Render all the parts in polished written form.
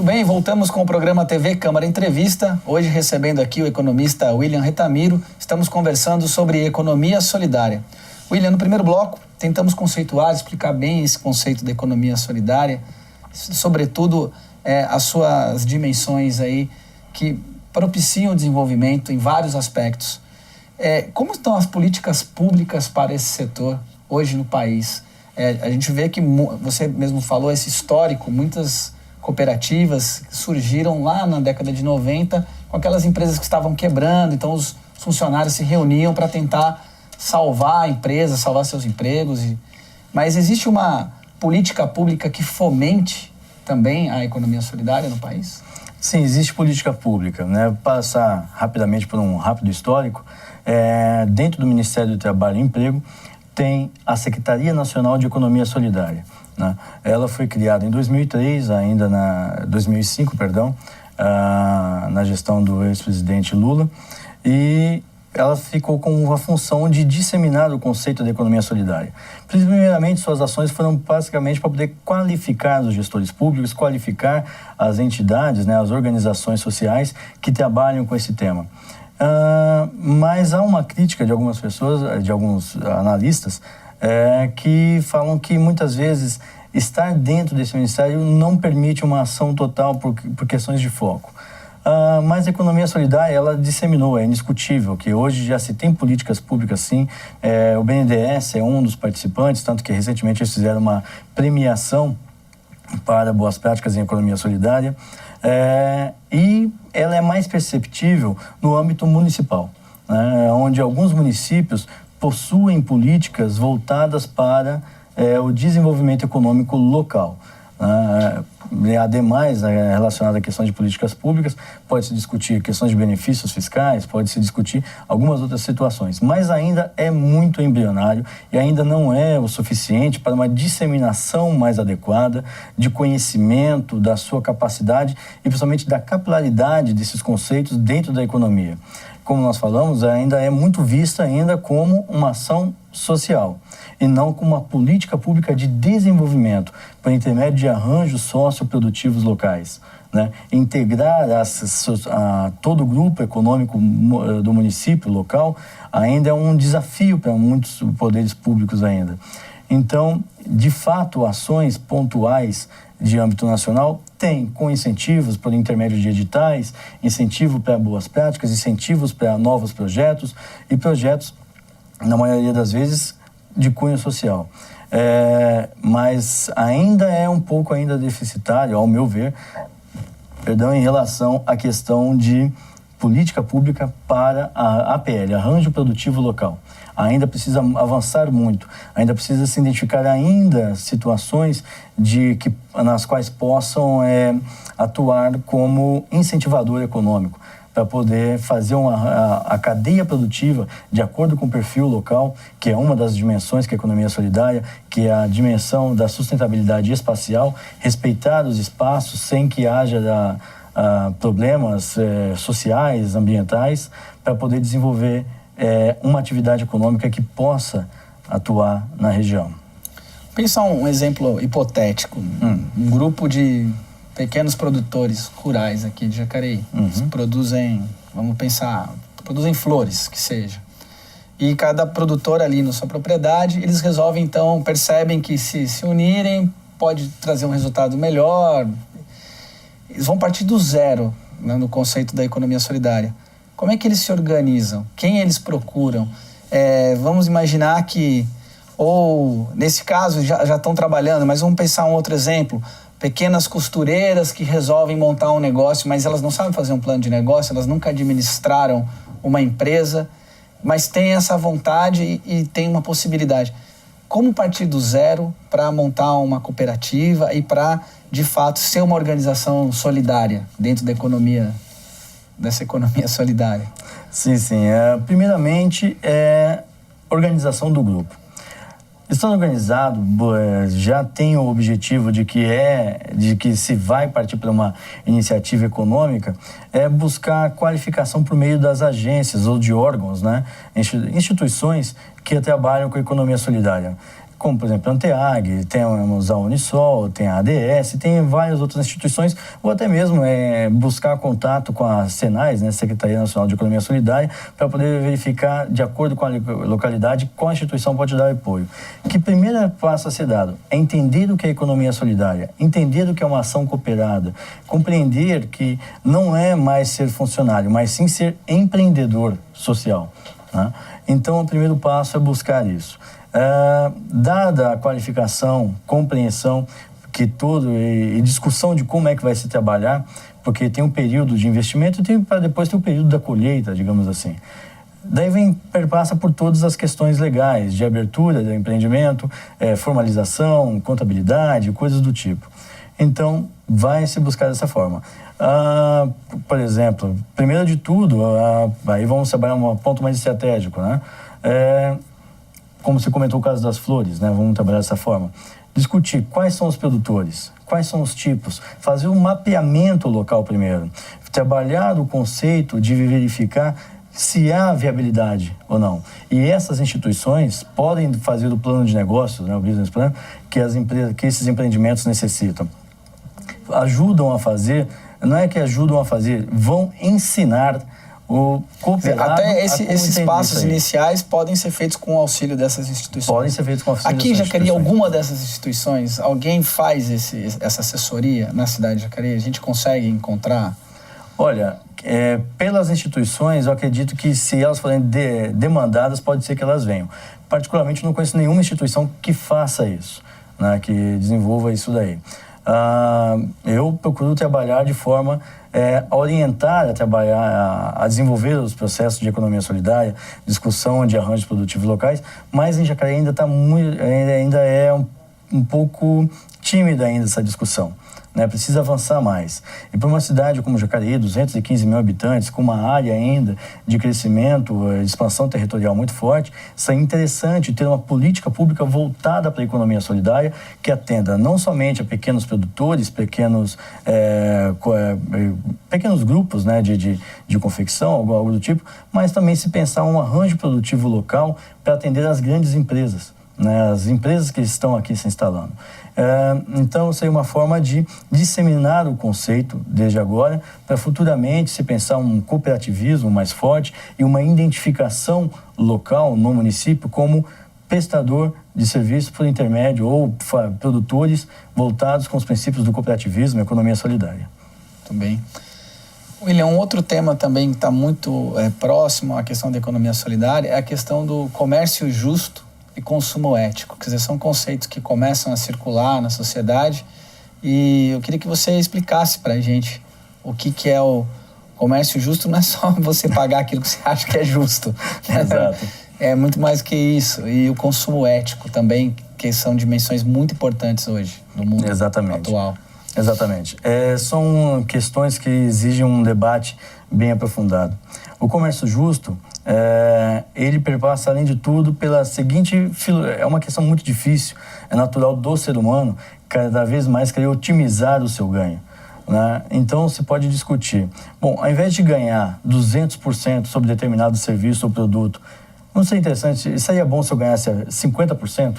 Tudo bem, voltamos com o programa TV Câmara Entrevista. Hoje recebendo aqui o economista William Retamiro. Estamos conversando sobre economia solidária. William, no primeiro bloco, tentamos conceituar, explicar bem esse conceito da economia solidária, sobretudo as suas dimensões aí que propiciam o desenvolvimento em vários aspectos. Como estão as políticas públicas para esse setor hoje no país? A gente vê que, você mesmo falou, esse histórico, muitas cooperativas surgiram lá na década de 90 com aquelas empresas que estavam quebrando, então os funcionários se reuniam para tentar salvar a empresa, salvar seus empregos. Mas existe uma política pública que fomente também a economia solidária no país? Sim, existe política pública, né? Passar rapidamente por um rápido histórico, dentro do Ministério do Trabalho e Emprego tem a Secretaria Nacional de Economia Solidária, né? Ela foi criada em 2003, 2005, na gestão do ex-presidente Lula, e ela ficou com a função de disseminar o conceito da economia solidária. Primeiramente, suas ações foram basicamente para poder qualificar os gestores públicos, qualificar as entidades, né, as organizações sociais que trabalham com esse tema. Mas há uma crítica de algumas pessoas, de alguns analistas, que falam que muitas vezes estar dentro desse ministério não permite uma ação total por questões de foco. Mas a economia solidária, ela disseminou, é indiscutível que hoje já se tem políticas públicas sim. O BNDES é um dos participantes, tanto que recentemente eles fizeram uma premiação para boas práticas em economia solidária, e ela é mais perceptível no âmbito municipal, né, onde alguns municípios possuem políticas voltadas para o desenvolvimento econômico local. Ademais, relacionado a questões de políticas públicas, pode-se discutir questões de benefícios fiscais, pode-se discutir algumas outras situações, mas ainda é muito embrionário e ainda não é o suficiente para uma disseminação mais adequada de conhecimento, da sua capacidade e principalmente da capilaridade desses conceitos dentro da economia. Como nós falamos, ainda é muito vista ainda como uma ação social e não como uma política pública de desenvolvimento por intermédio de arranjos socioprodutivos locais, né? Integrar todo o grupo econômico do município local ainda é um desafio para muitos poderes públicos ainda. Então, de fato, ações pontuais de âmbito nacional tem, com incentivos por intermédio de editais, incentivo para boas práticas, incentivos para novos projetos e projetos, na maioria das vezes, de cunho social. Mas ainda é um pouco ainda deficitário, ao meu ver, em relação à questão de política pública para a APL, Arranjo Produtivo Local. Ainda precisa avançar muito, ainda precisa se identificar ainda situações nas quais possam atuar como incentivador econômico, para poder fazer a cadeia produtiva de acordo com o perfil local, que é uma das dimensões que a economia solidária, que é a dimensão da sustentabilidade espacial, respeitar os espaços sem que haja problemas sociais, ambientais, para poder desenvolver uma atividade econômica que possa atuar na região. Pensa um exemplo hipotético, um grupo de pequenos produtores rurais aqui de Jacareí, que produzem flores, que seja. E cada produtor ali na sua propriedade, eles resolvem então, percebem que se unirem pode trazer um resultado melhor. Eles vão partir do zero, né, no conceito da economia solidária. Como é que eles se organizam? Quem eles procuram? Vamos imaginar que, ou nesse caso já estão trabalhando, mas vamos pensar um outro exemplo. Pequenas costureiras que resolvem montar um negócio, mas elas não sabem fazer um plano de negócio, elas nunca administraram uma empresa, mas têm essa vontade e têm uma possibilidade. Como partir do zero para montar uma cooperativa e para, de fato, ser uma organização solidária dentro da economia, dessa economia solidária? Sim. Primeiramente, organização do grupo. Estando organizado, já tem o objetivo de que se vai partir para uma iniciativa econômica, buscar qualificação por meio das agências ou de órgãos, né? Instituições que trabalham com a economia solidária. como, por exemplo, a Anteag, temos a Unisol, tem a ADS, tem várias outras instituições, ou até mesmo buscar contato com a Senais, né, Secretaria Nacional de Economia Solidária, para poder verificar, de acordo com a localidade, qual instituição pode dar apoio. Que primeiro passo a ser dado é entender o que é economia solidária, entender o que é uma ação cooperada, compreender que não é mais ser funcionário, mas sim ser empreendedor social, né? Então, o primeiro passo é buscar isso. Dada a qualificação, compreensão e discussão de como é que vai se trabalhar, porque tem um período de investimento e para depois ter o período da colheita, digamos assim. Daí perpassa por todas as questões legais, de abertura do empreendimento, formalização, contabilidade, coisas do tipo. Então, vai se buscar dessa forma. Por exemplo, primeiro de tudo, aí vamos trabalhar um ponto mais estratégico, né? Como você comentou o caso das flores, né? Vamos trabalhar dessa forma. Discutir quais são os produtores, quais são os tipos, fazer um mapeamento local primeiro, trabalhar o conceito de verificar se há viabilidade ou não. E essas instituições podem fazer o plano de negócios, né, o business plan, que esses empreendimentos necessitam. Ajudam a fazer, não é que ajudam a fazer, vão ensinar o cooperado. Até esses passos iniciais podem ser feitos com o auxílio dessas instituições. Podem ser feitos com o auxílio dessas instituições. Aqui em Jacareí, alguma dessas instituições, alguém faz essa assessoria na cidade de Jacareí? A gente consegue encontrar? Olha, pelas instituições, eu acredito que se elas forem demandadas, pode ser que elas venham. Particularmente, não conheço nenhuma instituição que faça isso, né, que desenvolva isso daí. Eu procuro trabalhar de forma a orientar, a desenvolver os processos de economia solidária, discussão de arranjos produtivos locais, mas em Jacareí ainda é um pouco tímida ainda essa discussão, né? Precisa avançar mais. E para uma cidade como Jacareí, 215 mil habitantes, com uma área ainda de crescimento, de expansão territorial muito forte, isso é interessante ter uma política pública voltada para a economia solidária, que atenda não somente a pequenos produtores, pequenos grupos, né, de confecção, algo do tipo, mas também se pensar um arranjo produtivo local para atender as grandes empresas, né, as empresas que estão aqui se instalando. Então, seria uma forma de disseminar o conceito desde agora, para futuramente se pensar um cooperativismo mais forte e uma identificação local no município como prestador de serviço por intermédio ou produtores voltados com os princípios do cooperativismo e economia solidária. Muito bem. William, um outro tema também que está muito próximo à questão da economia solidária é a questão do comércio justo e consumo ético. Quer dizer, são conceitos que começam a circular na sociedade e eu queria que você explicasse para a gente o que é o comércio justo. Não é só você pagar aquilo que você acha que é justo. Exato. É muito mais que isso. E o consumo ético também, que são dimensões muito importantes hoje no mundo atual. Exatamente. São questões que exigem um debate bem aprofundado. O comércio justo, ele perpassa, além de tudo, pela seguinte... É uma questão muito difícil, é natural do ser humano, cada vez mais querer otimizar o seu ganho, né? Então, se pode discutir. Bom, ao invés de ganhar 200% sobre determinado serviço ou produto, não seria interessante, seria bom se eu ganhasse 50%?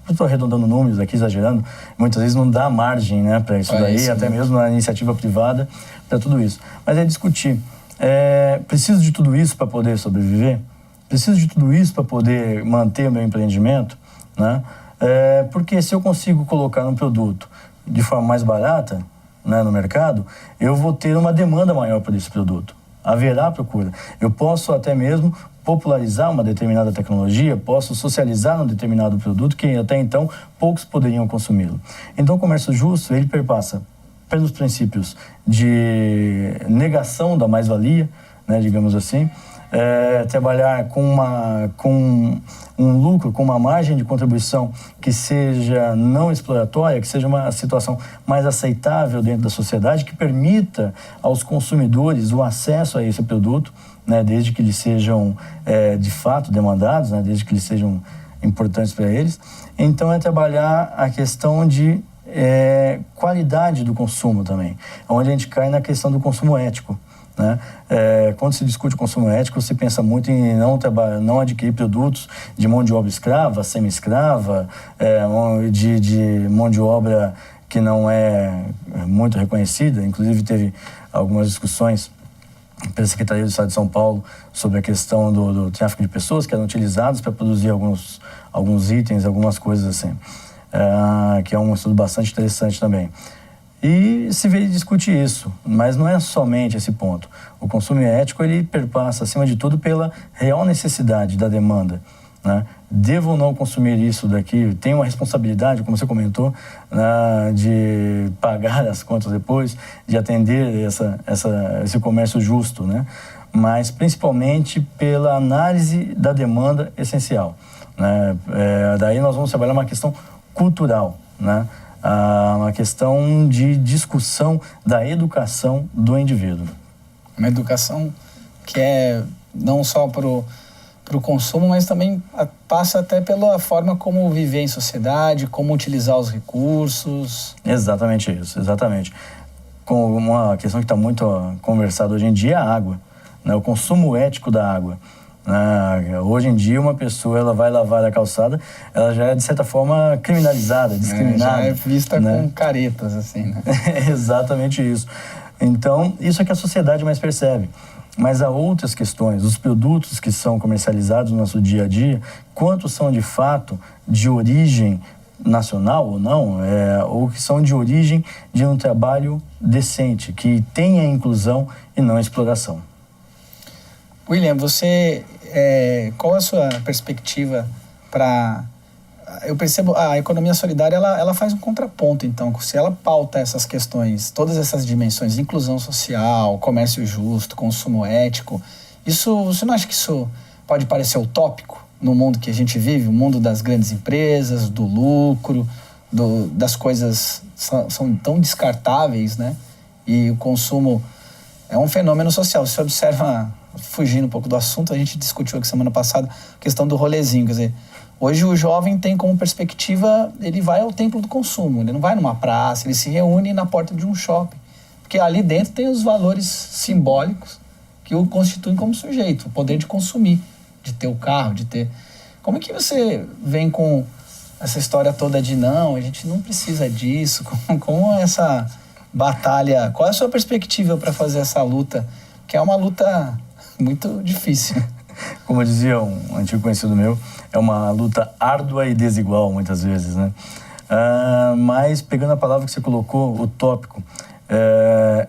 Eu estou arredondando números aqui, exagerando. Muitas vezes não dá margem, né, para isso daí, até mesmo na iniciativa privada, para tudo isso. Mas é discutir. Preciso de tudo isso para poder sobreviver? Preciso de tudo isso para poder manter o meu empreendimento, né? Porque se eu consigo colocar um produto de forma mais barata, né, no mercado, eu vou ter uma demanda maior por esse produto. Haverá procura. Eu posso até mesmo popularizar uma determinada tecnologia, posso socializar um determinado produto que até então poucos poderiam consumi-lo. Então, o comércio justo, ele perpassa pelos princípios de negação da mais-valia, né, digamos assim, trabalhar com um lucro, com uma margem de contribuição que seja não exploratória, que seja uma situação mais aceitável dentro da sociedade, que permita aos consumidores o acesso a esse produto, né, desde que eles sejam de fato demandados, né, desde que eles sejam importantes para eles. Então, é trabalhar a questão de qualidade do consumo também, onde a gente cai na questão do consumo ético, né? Quando se discute o consumo ético, se pensa muito em não adquirir produtos de mão de obra escrava, semi-escrava, de mão de obra que não é muito reconhecida. Inclusive, teve algumas discussões pela Secretaria do Estado de São Paulo sobre a questão do tráfico de pessoas que eram utilizados para produzir alguns itens, algumas coisas assim, que é um estudo bastante interessante também. E se vê e discute isso, mas não é somente esse ponto. O consumo ético, ele perpassa, acima de tudo, pela real necessidade da demanda, né? Devo ou não consumir isso daqui? Tenho uma responsabilidade, como você comentou, né, de pagar as contas depois, de atender esse comércio justo, né? Mas principalmente pela análise da demanda essencial, né? Daí nós vamos trabalhar uma questão cultural, né? Uma questão de discussão da educação do indivíduo. Uma educação que é não só para o consumo, mas também passa até pela forma como viver em sociedade, como utilizar os recursos. Exatamente isso, exatamente. Com uma questão que está muito conversada hoje em dia é a água, né? O consumo ético da água. Hoje em dia, uma pessoa, ela vai lavar a calçada, ela já é, de certa forma, criminalizada, discriminada. Já é vista, né? Com caretas, assim, né? Exatamente isso. Então, isso é que a sociedade mais percebe. Mas há outras questões. Os produtos que são comercializados no nosso dia a dia, quantos são, de fato, de origem nacional ou não, ou que são de origem de um trabalho decente, que tenha inclusão e não exploração. William, qual é a sua perspectiva para... Eu percebo, a economia solidária, ela faz um contraponto, então, se ela pauta essas questões, todas essas dimensões, inclusão social, comércio justo, consumo ético, você não acha que isso pode parecer utópico no mundo que a gente vive, o mundo das grandes empresas, do lucro, das coisas são tão descartáveis, né? E o consumo é um fenômeno social. Se você observa... Fugindo um pouco do assunto, a gente discutiu aqui semana passada a questão do rolezinho, quer dizer, hoje o jovem tem como perspectiva, ele vai ao templo do consumo, ele não vai numa praça, ele se reúne na porta de um shopping, porque ali dentro tem os valores simbólicos que o constituem como sujeito, o poder de consumir, de ter o carro, de ter... Como é que você vem com essa história toda de não, a gente não precisa disso, como essa batalha, qual é a sua perspectiva para fazer essa luta, que é uma luta... muito difícil. Como dizia um antigo conhecido meu, é uma luta árdua e desigual, muitas vezes, né? Mas, pegando a palavra que você colocou, utópico,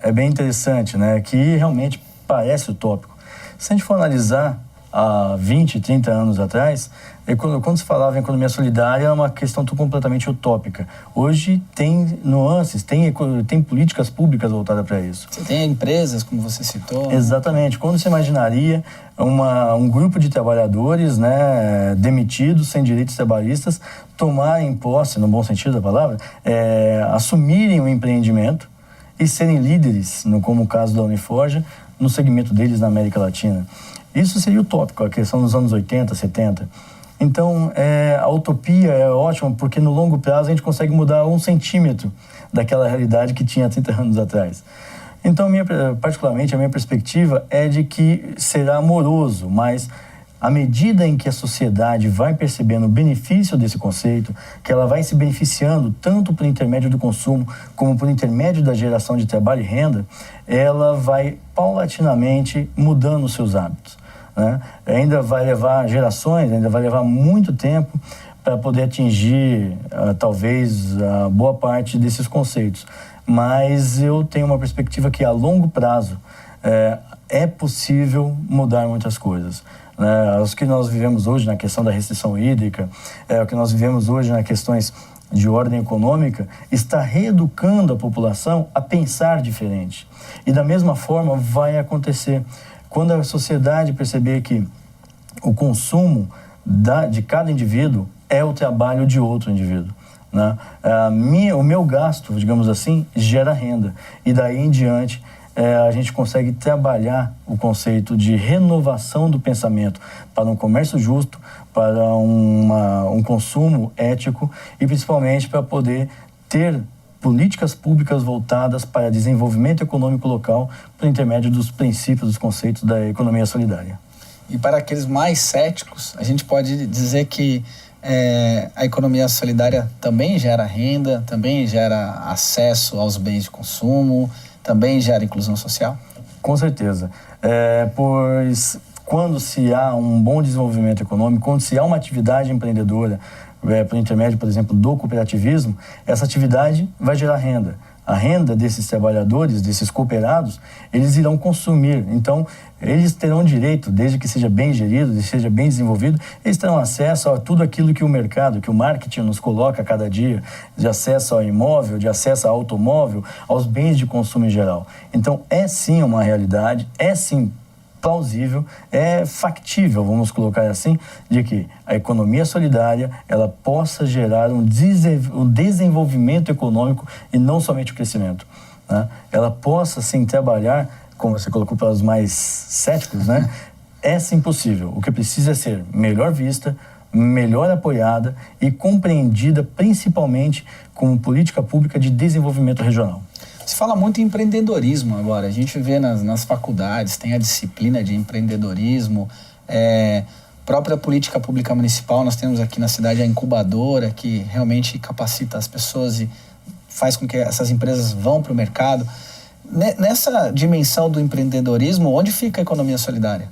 é bem interessante, né? Que realmente parece utópico. Se a gente for analisar, há 20, 30 anos atrás, quando se falava em economia solidária, era uma questão completamente utópica. Hoje tem nuances, tem políticas públicas voltadas para isso. Você tem empresas, como você citou. Exatamente. Quando você imaginaria um grupo de trabalhadores, né, demitidos, sem direitos trabalhistas, tomarem posse, no bom sentido da palavra, assumirem o empreendimento e serem líderes, como o caso da Uniforja, no segmento deles na América Latina. Isso seria utópico, a questão dos anos 80, 70. Então, a utopia é ótima porque no longo prazo a gente consegue mudar 1 centímetro daquela realidade que tinha 30 anos atrás. Então, particularmente, a minha perspectiva é de que será amoroso, mas à medida em que a sociedade vai percebendo o benefício desse conceito, que ela vai se beneficiando tanto por intermédio do consumo como por intermédio da geração de trabalho e renda, ela vai paulatinamente mudando os seus hábitos, né? Ainda vai levar gerações, ainda vai levar muito tempo para poder atingir, talvez, a boa parte desses conceitos. Mas eu tenho uma perspectiva que, a longo prazo, é possível mudar muitas coisas. Os que nós vivemos hoje na questão da restrição hídrica, o que nós vivemos hoje nas questões de ordem econômica, está reeducando a população a pensar diferente. E da mesma forma vai acontecer quando a sociedade perceber que o consumo de cada indivíduo é o trabalho de outro indivíduo, né? O meu gasto, digamos assim, gera renda. E daí em diante a gente consegue trabalhar o conceito de renovação do pensamento para um comércio justo, para um consumo ético e principalmente para poder ter políticas públicas voltadas para desenvolvimento econômico local por intermédio dos princípios, dos conceitos da economia solidária. E para aqueles mais céticos, a gente pode dizer que a economia solidária também gera renda, também gera acesso aos bens de consumo, também gera inclusão social? Com certeza. Pois quando se há um bom desenvolvimento econômico, quando se há uma atividade empreendedora, por intermédio, por exemplo, do cooperativismo, essa atividade vai gerar renda. A renda desses trabalhadores, desses cooperados, eles irão consumir. Então, eles terão direito, desde que seja bem gerido, desde que seja bem desenvolvido, eles terão acesso a tudo aquilo que o mercado, que o marketing nos coloca a cada dia, de acesso ao imóvel, de acesso ao automóvel, aos bens de consumo em geral. Então, é sim uma realidade, é sim plausível, é factível, vamos colocar assim, de que a economia solidária ela possa gerar um desenvolvimento econômico e não somente o crescimento, né? Ela possa sim trabalhar, como você colocou para os mais céticos, né? É sim possível. O que precisa é ser melhor vista, melhor apoiada e compreendida principalmente como política pública de desenvolvimento regional. Se fala muito em empreendedorismo agora, a gente vê nas faculdades, tem a disciplina de empreendedorismo, própria política pública municipal, nós temos aqui na cidade a incubadora, que realmente capacita as pessoas e faz com que essas empresas vão para o mercado. Nessa dimensão do empreendedorismo, onde fica a economia solidária?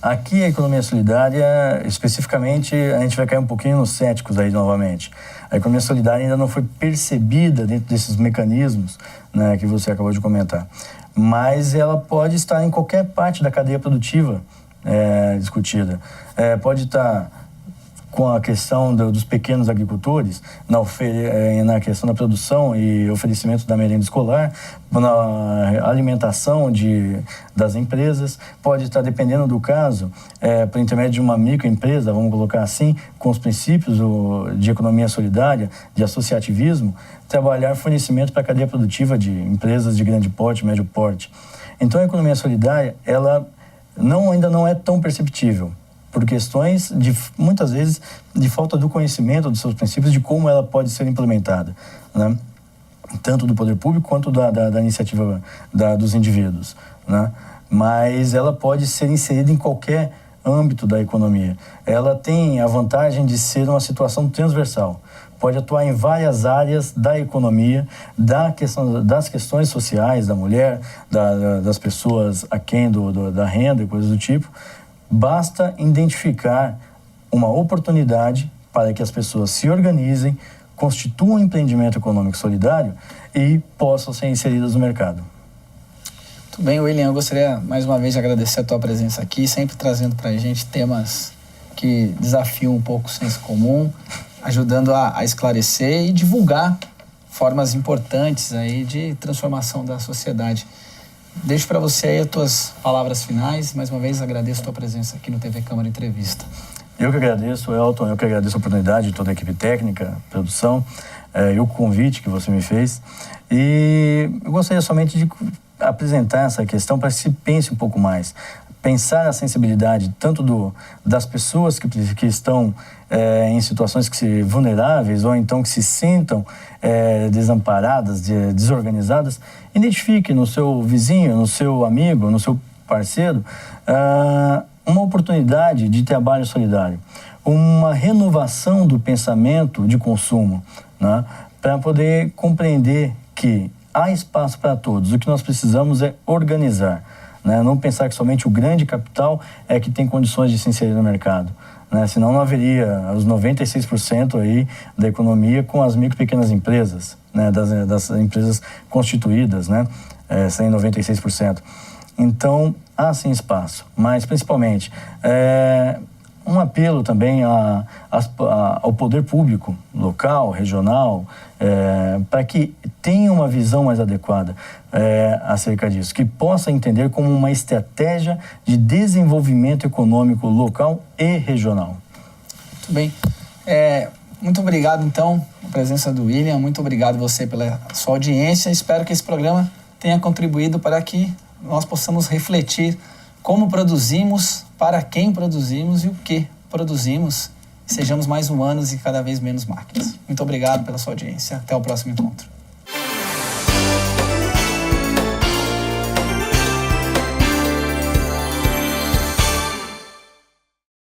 Aqui a economia solidária, especificamente, a gente vai cair um pouquinho nos céticos aí novamente. A economia solidária ainda não foi percebida dentro desses mecanismos, né, que você acabou de comentar. Mas ela pode estar em qualquer parte da cadeia produtiva discutida. Pode estar com a questão dos pequenos agricultores, na questão da produção e oferecimento da merenda escolar, na alimentação das empresas, pode estar, dependendo do caso, por intermédio de uma microempresa, vamos colocar assim, com os princípios de economia solidária, de associativismo, trabalhar fornecimento para a cadeia produtiva de empresas de grande porte, médio porte. Então, a economia solidária, ela ainda não é tão perceptível, por questões, muitas vezes, de falta do conhecimento dos seus princípios, de como ela pode ser implementada, né? Tanto do poder público quanto da iniciativa dos indivíduos, né? Mas ela pode ser inserida em qualquer âmbito da economia. Ela tem a vantagem de ser uma situação transversal. Pode atuar em várias áreas da economia, das questões sociais da mulher, das pessoas aquém da renda e coisas do tipo. Basta identificar uma oportunidade para que as pessoas se organizem, constituam um empreendimento econômico solidário e possam ser inseridas no mercado. Muito bem, William, eu gostaria mais uma vez de agradecer a tua presença aqui, sempre trazendo para a gente temas que desafiam um pouco o senso comum, ajudando a esclarecer e divulgar formas importantes aí de transformação da sociedade. Deixo para você aí as tuas palavras finais. Mais uma vez, agradeço a tua presença aqui no TV Câmara Entrevista. Eu que agradeço, Elton. Eu que agradeço a oportunidade de toda a equipe técnica, produção, e o convite que você me fez. E eu gostaria somente de apresentar essa questão para que se pense um pouco mais. Pensar a sensibilidade tanto das pessoas que estão em situações vulneráveis ou então que se sintam desamparadas, desorganizadas. Identifique no seu vizinho, no seu amigo, no seu parceiro, uma oportunidade de trabalho solidário, uma renovação do pensamento de consumo, né, para poder compreender que há espaço para todos. O que nós precisamos é organizar, né, não pensar que somente o grande capital é que tem condições de se inserir no mercado, né, senão não haveria os 96% aí da economia com as micro e pequenas empresas, né, das empresas constituídas, né, sem 96%. Então, há sim espaço, mas principalmente um apelo também ao poder público, local, regional, para que tenha uma visão mais adequada acerca disso, que possa entender como uma estratégia de desenvolvimento econômico local e regional. Muito bem. Muito obrigado, então, pela presença do William. Muito obrigado você pela sua audiência. Espero que esse programa tenha contribuído para que nós possamos refletir como produzimos, para quem produzimos e o que produzimos. Sejamos mais humanos e cada vez menos máquinas. Muito obrigado pela sua audiência. Até o próximo encontro.